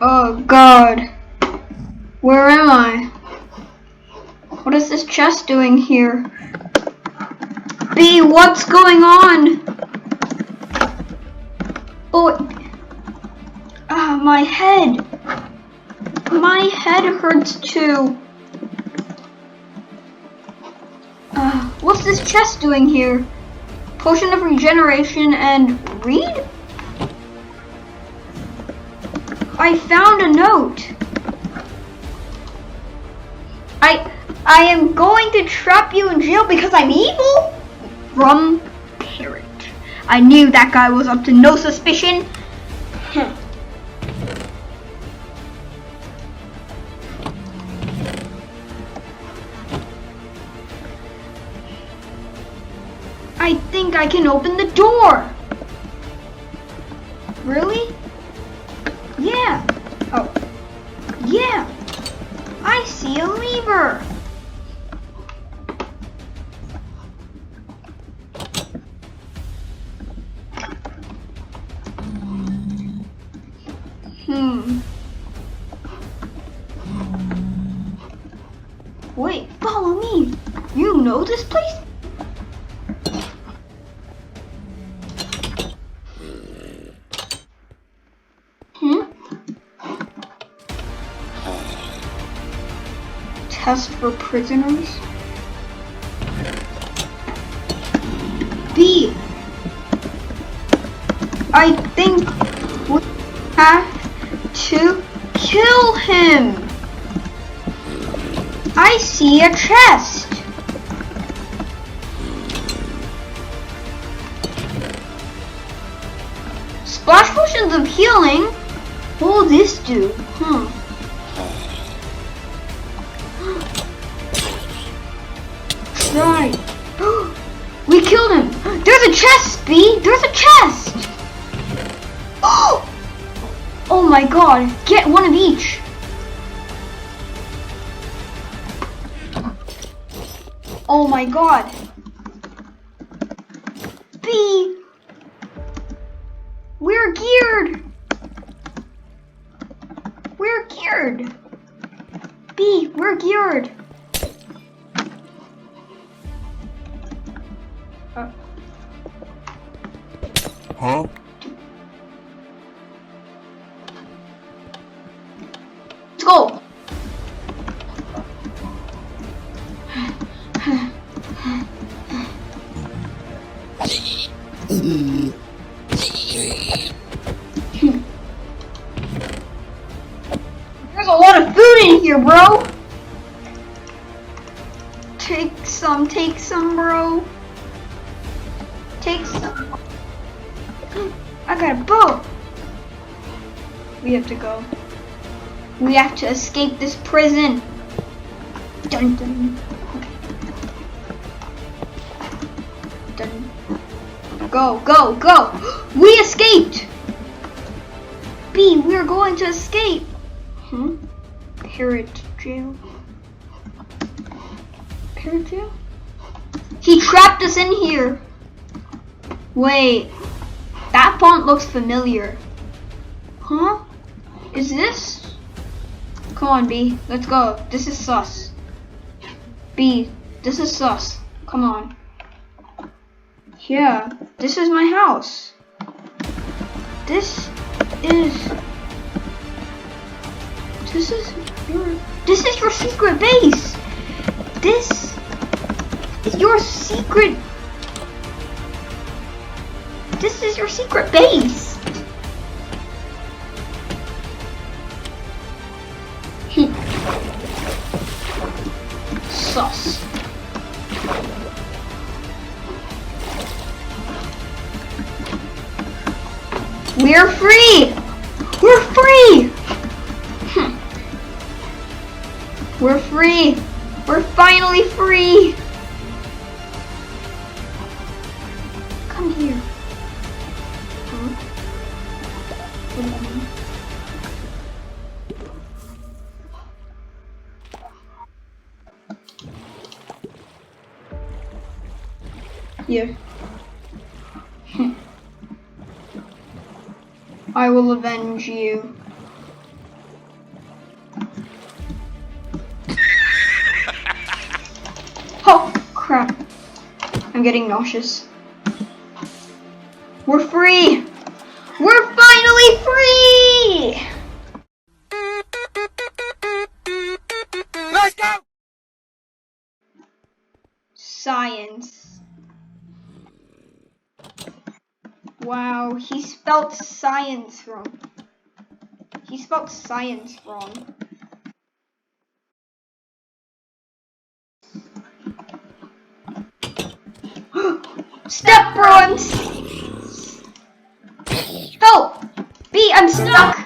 Oh God. Where am I? What is this chest doing here? B, what's going on? Oh, my head. My head hurts too. What's this chest doing here? Potion of regeneration and read? I found a note. I am going to trap you in jail because I'm evil? From Parrot. I knew that guy was up to no suspicion. I think I can open the door. Really? Yeah. Oh. Yeah. I see a lever. Wait, follow me. You know this place? Test for prisoners. B. I think we have to kill him. I see a chest. Splash potions of healing. What will this do? Right. We killed him. There's a chest, B. There's a chest. Oh my God. Get one of each. Oh my God. B. We're geared. We're geared. B. We're geared. Huh? Let's go. There's a lot of food in here, bro. Take some, bro. Take some. I got a boat. We have to go. We have to escape this prison. Dun dun. Dun. Go, go, go. We escaped. B, we're going to escape. Parrot jail. Parrot jail? He trapped us in here. Wait. That font looks familiar. Huh? Is this? Come on, B. Let's go. This is sus. B. This is sus. Come on. Yeah. This is my house. This is your secret base. This is your secret. This is your secret base. Sus. We're free. We're free. We're free. We're finally free. Come here. Here. I will avenge you. I'm getting nauseous. We're free! We're finally free! Let's go! Science. Wow, he spelled science wrong. He spelled science wrong. Step bronze! Help! B, I'm stuck!